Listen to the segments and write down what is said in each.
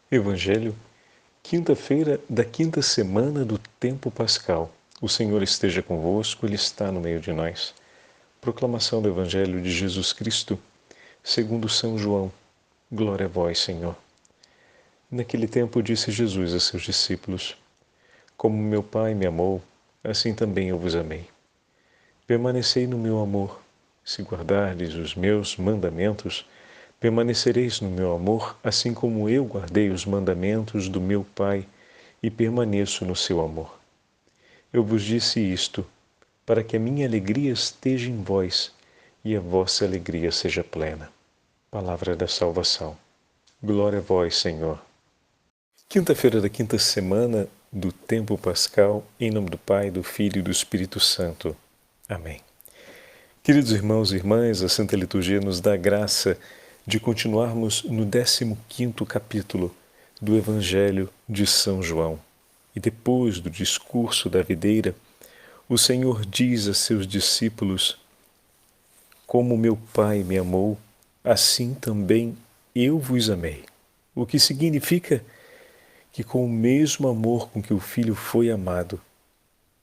Evangelho, quinta-feira da quinta semana do tempo pascal. O Senhor esteja convosco, Ele está no meio de nós. Proclamação do Evangelho de Jesus Cristo, segundo São João. Glória a vós, Senhor. Naquele tempo disse Jesus a seus discípulos: Como meu Pai me amou, assim também eu vos amei. Permanecei no meu amor. Se guardardes os meus mandamentos, permanecereis no meu amor, assim como eu guardei os mandamentos do meu Pai e permaneço no seu amor. Eu vos disse isto, para que a minha alegria esteja em vós e a vossa alegria seja plena. Palavra da salvação. Glória a vós, Senhor. Quinta-feira da quinta semana do tempo pascal, em nome do Pai, do Filho e do Espírito Santo. Amém. Queridos irmãos e irmãs, a Santa Liturgia nos dá a graça de continuarmos no 15º capítulo do Evangelho de São João. E depois do discurso da videira, o Senhor diz a seus discípulos: Como meu Pai me amou, assim também eu vos amei. O que significa que com o mesmo amor com que o Filho foi amado,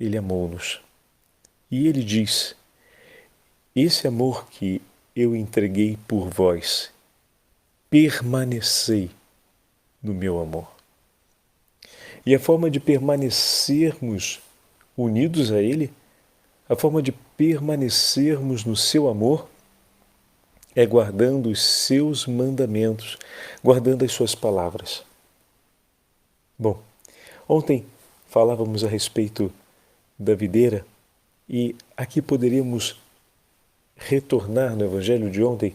Ele amou-nos. E Ele diz: Esse amor que eu entreguei por vós, permanecei no meu amor. E a forma de permanecermos unidos a Ele, a forma de permanecermos no seu amor, é guardando os seus mandamentos, guardando as suas palavras. Bom, ontem falávamos a respeito da videira e aqui poderíamos retornar no Evangelho de ontem,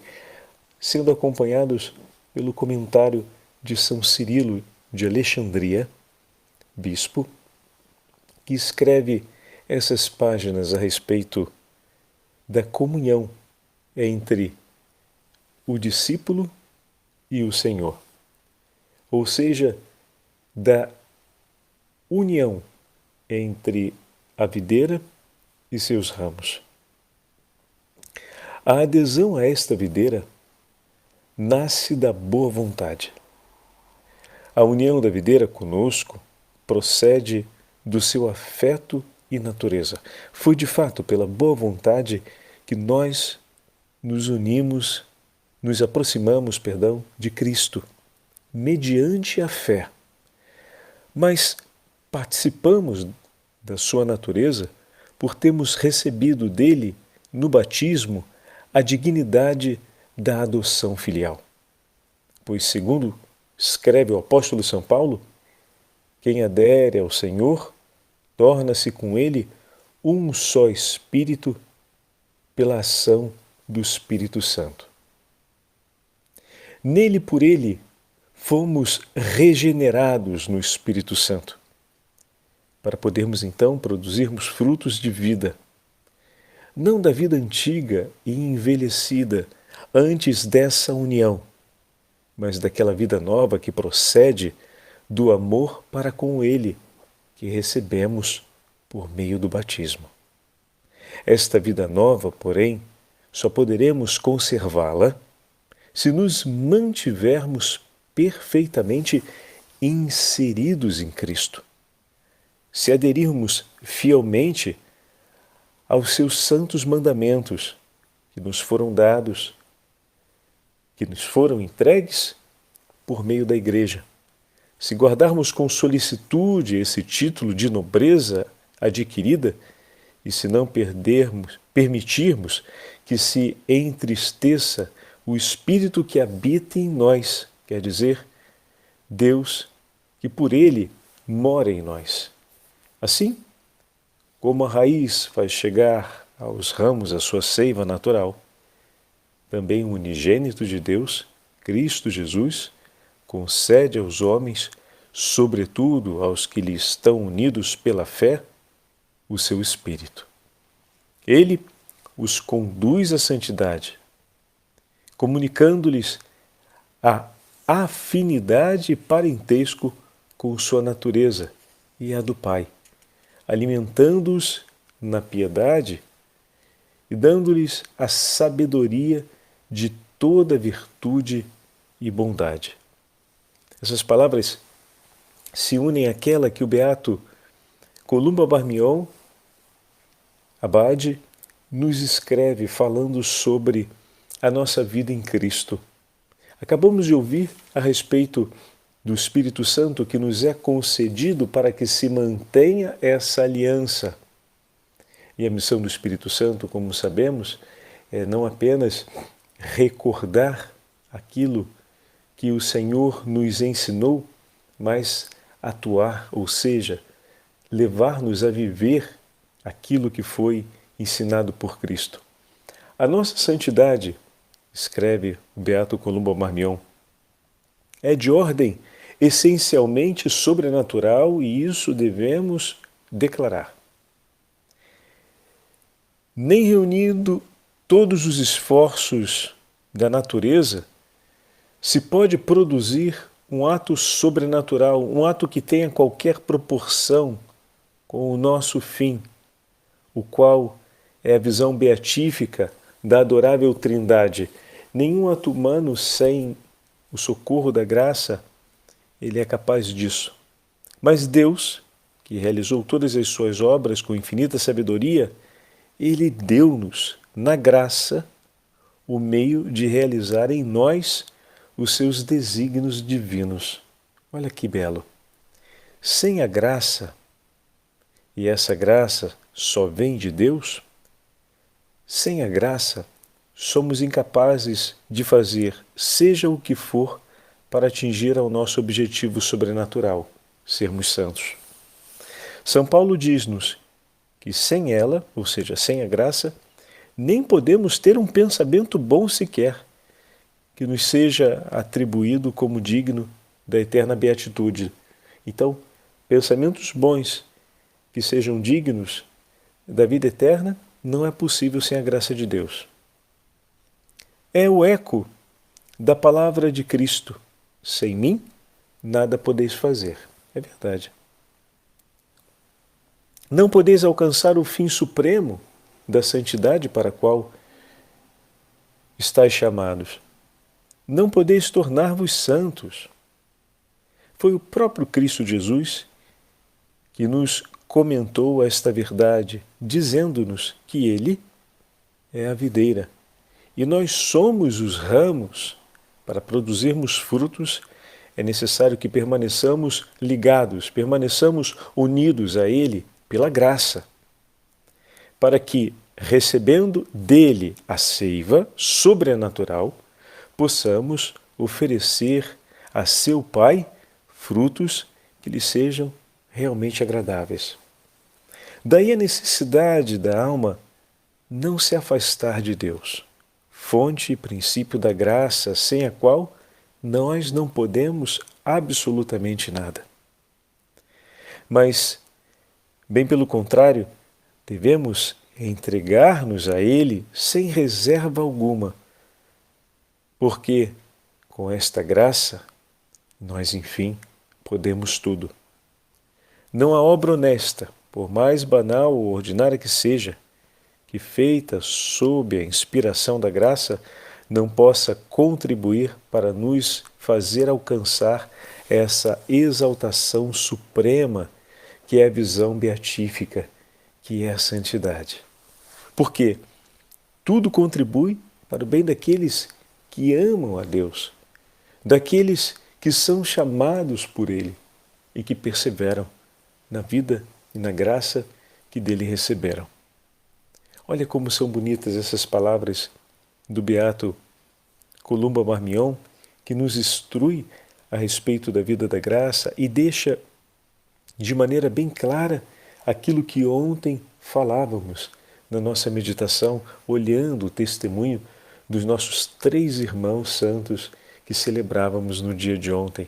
sendo acompanhados pelo comentário de São Cirilo de Alexandria, bispo, que escreve essas páginas a respeito da comunhão entre o discípulo e o Senhor, ou seja, da união entre a videira e seus ramos. A adesão a esta videira nasce da boa vontade. A união da videira conosco procede do seu afeto e natureza. Foi de fato pela boa vontade que nós nos aproximamos, de Cristo, mediante a fé. Mas participamos da sua natureza por termos recebido dele, no batismo, a dignidade da adoção filial. Pois, segundo escreve o apóstolo São Paulo, quem adere ao Senhor torna-se com ele um só Espírito pela ação do Espírito Santo. Nele, por ele, fomos regenerados no Espírito Santo, para podermos então produzirmos frutos de vida, não da vida antiga e envelhecida antes dessa união, mas daquela vida nova que procede do amor para com Ele, que recebemos por meio do batismo. Esta vida nova, porém, só poderemos conservá-la se nos mantivermos perfeitamente inseridos em Cristo, se aderirmos fielmente aos seus santos mandamentos que nos foram dados, que nos foram entregues por meio da Igreja. Se guardarmos com solicitude esse título de nobreza adquirida e se não permitirmos que se entristeça o Espírito que habita em nós, quer dizer, Deus que por Ele mora em nós. Assim, como a raiz faz chegar aos ramos a sua seiva natural, também o unigênito de Deus, Cristo Jesus, concede aos homens, sobretudo aos que lhe estão unidos pela fé, o seu Espírito. Ele os conduz à santidade, comunicando-lhes a afinidade e parentesco com sua natureza e a do Pai, alimentando-os na piedade e dando-lhes a sabedoria de toda virtude e bondade. Essas palavras se unem àquela que o beato Columba Marmion Abade nos escreve falando sobre a nossa vida em Cristo. Acabamos de ouvir a respeito do Espírito Santo que nos é concedido para que se mantenha essa aliança. E a missão do Espírito Santo, como sabemos, é não apenas recordar aquilo que o Senhor nos ensinou, mas atuar, ou seja, levar-nos a viver aquilo que foi ensinado por Cristo. A nossa santidade, escreve o beato Columba Marmion, é de ordem essencialmente sobrenatural e isso devemos declarar. Nem reunindo todos os esforços da natureza, se pode produzir um ato sobrenatural, um ato que tenha qualquer proporção com o nosso fim, o qual é a visão beatífica da adorável Trindade. Nenhum ato humano sem o socorro da graça, ele é capaz disso. Mas Deus, que realizou todas as suas obras com infinita sabedoria, ele deu-nos, na graça, o meio de realizar em nós os seus desígnios divinos. Olha que belo! Sem a graça, e essa graça só vem de Deus, sem a graça somos incapazes de fazer seja o que for para atingir ao nosso objetivo sobrenatural, sermos santos. São Paulo diz-nos que sem ela, ou seja, sem a graça, nem podemos ter um pensamento bom sequer, que nos seja atribuído como digno da eterna beatitude. Então, pensamentos bons que sejam dignos da vida eterna não é possível sem a graça de Deus. É o eco da palavra de Cristo. Sem mim, nada podeis fazer. É verdade. Não podeis alcançar o fim supremo da santidade para a qual estáis chamados. Não podeis tornar-vos santos. Foi o próprio Cristo Jesus que nos comentou esta verdade, dizendo-nos que Ele é a videira e nós somos os ramos. Para produzirmos frutos, é necessário que permaneçamos ligados, permaneçamos unidos a Ele pela graça, para que, recebendo dele a seiva sobrenatural, possamos oferecer a seu Pai frutos que lhe sejam realmente agradáveis. Daí a necessidade da alma não se afastar de Deus, fonte e princípio da graça, sem a qual nós não podemos absolutamente nada. Mas, bem pelo contrário, devemos entregar-nos a Ele sem reserva alguma, porque com esta graça nós, enfim, podemos tudo. Não há obra honesta, por mais banal ou ordinária que seja, que feita sob a inspiração da graça, não possa contribuir para nos fazer alcançar essa exaltação suprema que é a visão beatífica, que é a santidade. Porque tudo contribui para o bem daqueles que amam a Deus, daqueles que são chamados por Ele e que perseveram na vida e na graça que dele receberam. Olha como são bonitas essas palavras do beato Columba Marmion, que nos instrui a respeito da vida da graça e deixa de maneira bem clara aquilo que ontem falávamos na nossa meditação, olhando o testemunho dos nossos 3 irmãos santos que celebrávamos no dia de ontem.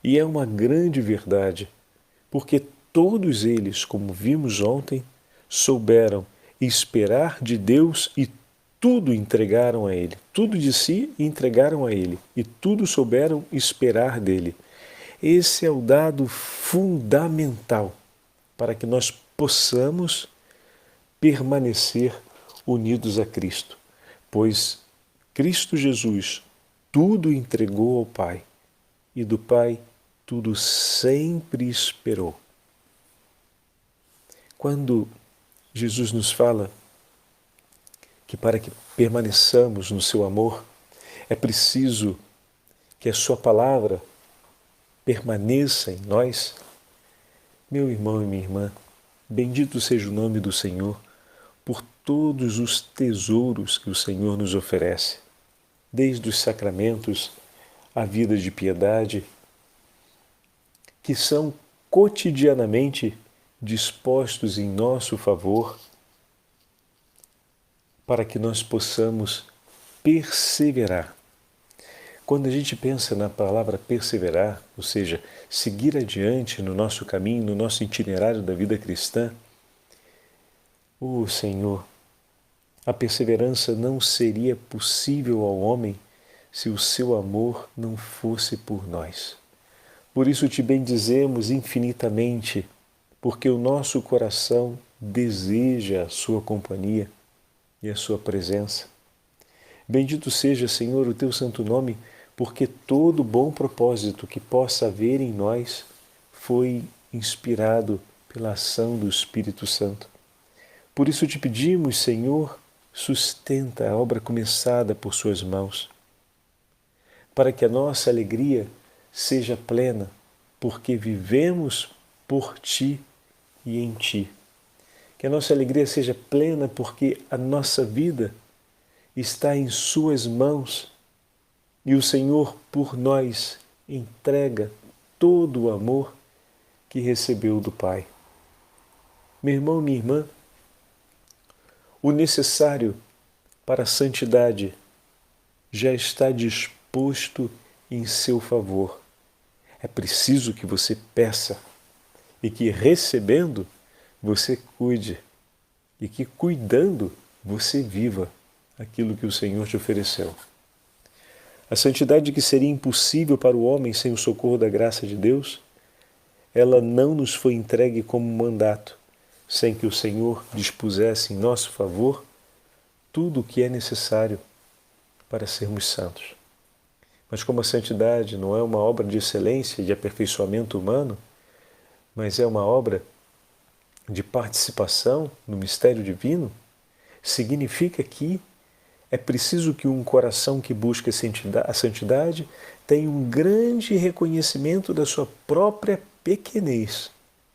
E é uma grande verdade, porque todos eles, como vimos ontem, souberam esperar de Deus e tudo entregaram a Ele. Tudo de si entregaram a Ele e tudo souberam esperar dele. Esse é o dado fundamental para que nós possamos permanecer unidos a Cristo, pois Cristo Jesus tudo entregou ao Pai e do Pai tudo sempre esperou. Quando Jesus nos fala que para que permaneçamos no seu amor, é preciso que a sua palavra permaneça em nós, meu irmão e minha irmã, bendito seja o nome do Senhor por todos os tesouros que o Senhor nos oferece, desde os sacramentos, a vida de piedade, que são cotidianamente dispostos em nosso favor para que nós possamos perseverar. Quando a gente pensa na palavra perseverar, ou seja, seguir adiante no nosso caminho, no nosso itinerário da vida cristã, Senhor, a perseverança não seria possível ao homem se o seu amor não fosse por nós. Por isso te bendizemos infinitamente, porque o nosso coração deseja a sua companhia e a sua presença. Bendito seja, Senhor, o teu santo nome, porque todo bom propósito que possa haver em nós foi inspirado pela ação do Espírito Santo. Por isso te pedimos, Senhor, sustenta a obra começada por suas mãos, para que a nossa alegria seja plena, porque vivemos por ti e em ti. Que a nossa alegria seja plena porque a nossa vida está em suas mãos e o Senhor por nós entrega todo o amor que recebeu do Pai. Meu irmão, minha irmã, o necessário para a santidade já está disposto em seu favor. É preciso que você peça e que recebendo você cuide e que cuidando você viva aquilo que o Senhor te ofereceu. A santidade que seria impossível para o homem sem o socorro da graça de Deus, ela não nos foi entregue como mandato, sem que o Senhor dispusesse em nosso favor tudo o que é necessário para sermos santos. Mas como a santidade não é uma obra de excelência e de aperfeiçoamento humano, mas é uma obra de participação no mistério divino, significa que é preciso que um coração que busca a santidade tenha um grande reconhecimento da sua própria pequenez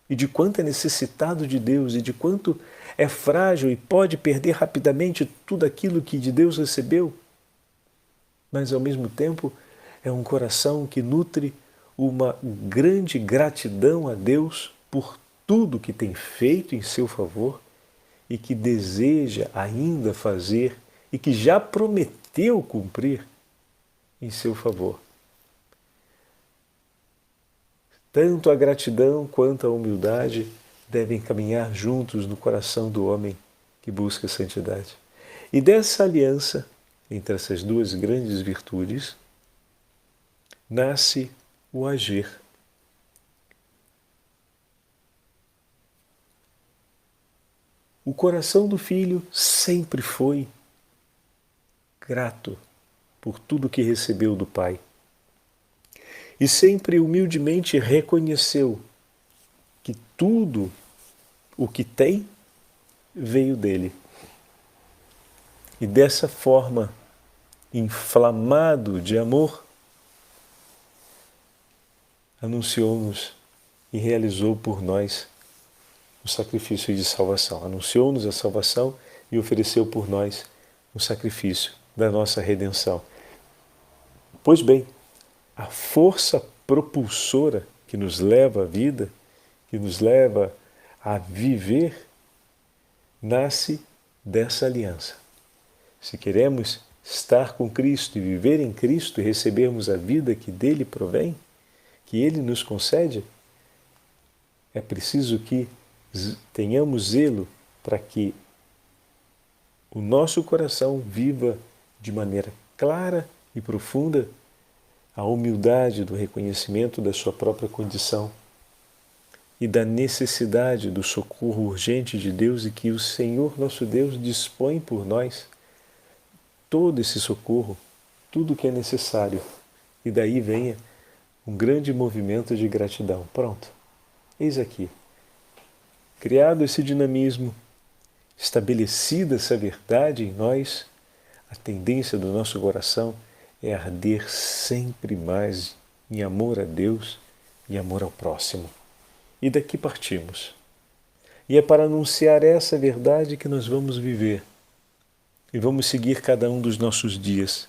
e de quanto é necessitado de Deus e de quanto é frágil e pode perder rapidamente tudo aquilo que de Deus recebeu. Mas, ao mesmo tempo, é um coração que nutre uma grande gratidão a Deus por tudo que tem feito em seu favor e que deseja ainda fazer e que já prometeu cumprir em seu favor. Tanto a gratidão quanto a humildade devem caminhar juntos no coração do homem que busca a santidade. E dessa aliança entre essas duas grandes virtudes nasce o agir. O coração do filho sempre foi grato por tudo que recebeu do Pai. E sempre humildemente reconheceu que tudo o que tem veio dele. E dessa forma, inflamado de amor, anunciou-nos e realizou por nós o sacrifício de salvação. Anunciou-nos a salvação e ofereceu por nós o sacrifício da nossa redenção. Pois bem, a força propulsora que nos leva à vida, que nos leva a viver, nasce dessa aliança. Se queremos estar com Cristo e viver em Cristo e recebermos a vida que dele provém, que ele nos concede, é preciso que tenhamos zelo para que o nosso coração viva de maneira clara e profunda a humildade do reconhecimento da sua própria condição e da necessidade do socorro urgente de Deus e que o Senhor nosso Deus dispõe por nós todo esse socorro, tudo o que é necessário. E daí venha um grande movimento de gratidão. Pronto, eis aqui. Criado esse dinamismo, estabelecida essa verdade em nós, a tendência do nosso coração é arder sempre mais em amor a Deus e amor ao próximo. E daqui partimos. E é para anunciar essa verdade que nós vamos viver. E vamos seguir cada um dos nossos dias.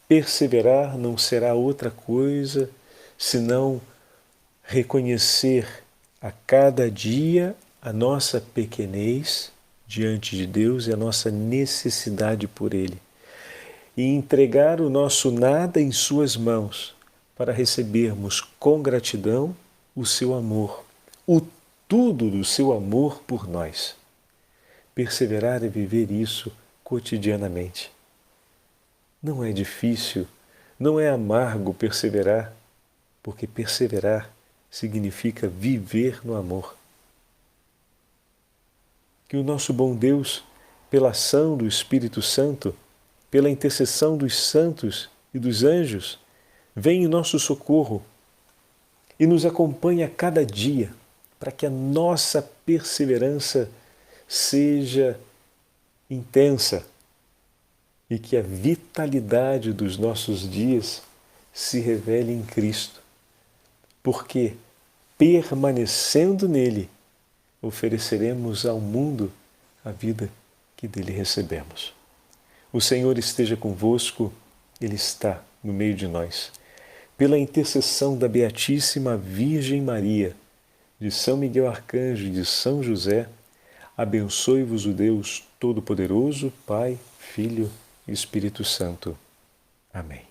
Perseverar não será outra coisa senão reconhecer a cada dia a nossa pequenez diante de Deus e a nossa necessidade por Ele. E entregar o nosso nada em suas mãos para recebermos com gratidão o seu amor, o tudo do seu amor por nós. Perseverar é viver isso cotidianamente. Não é difícil, não é amargo perseverar, porque perseverar significa viver no amor. Que o nosso bom Deus, pela ação do Espírito Santo, pela intercessão dos santos e dos anjos, venha em nosso socorro e nos acompanhe a cada dia, para que a nossa perseverança seja intensa e que a vitalidade dos nossos dias se revele em Cristo, porque permanecendo nele, ofereceremos ao mundo a vida que dele recebemos. O Senhor esteja convosco, Ele está no meio de nós. Pela intercessão da Beatíssima Virgem Maria, de São Miguel Arcanjo e de São José, abençoe-vos o Deus Todo-Poderoso, Pai, Filho e Espírito Santo. Amém.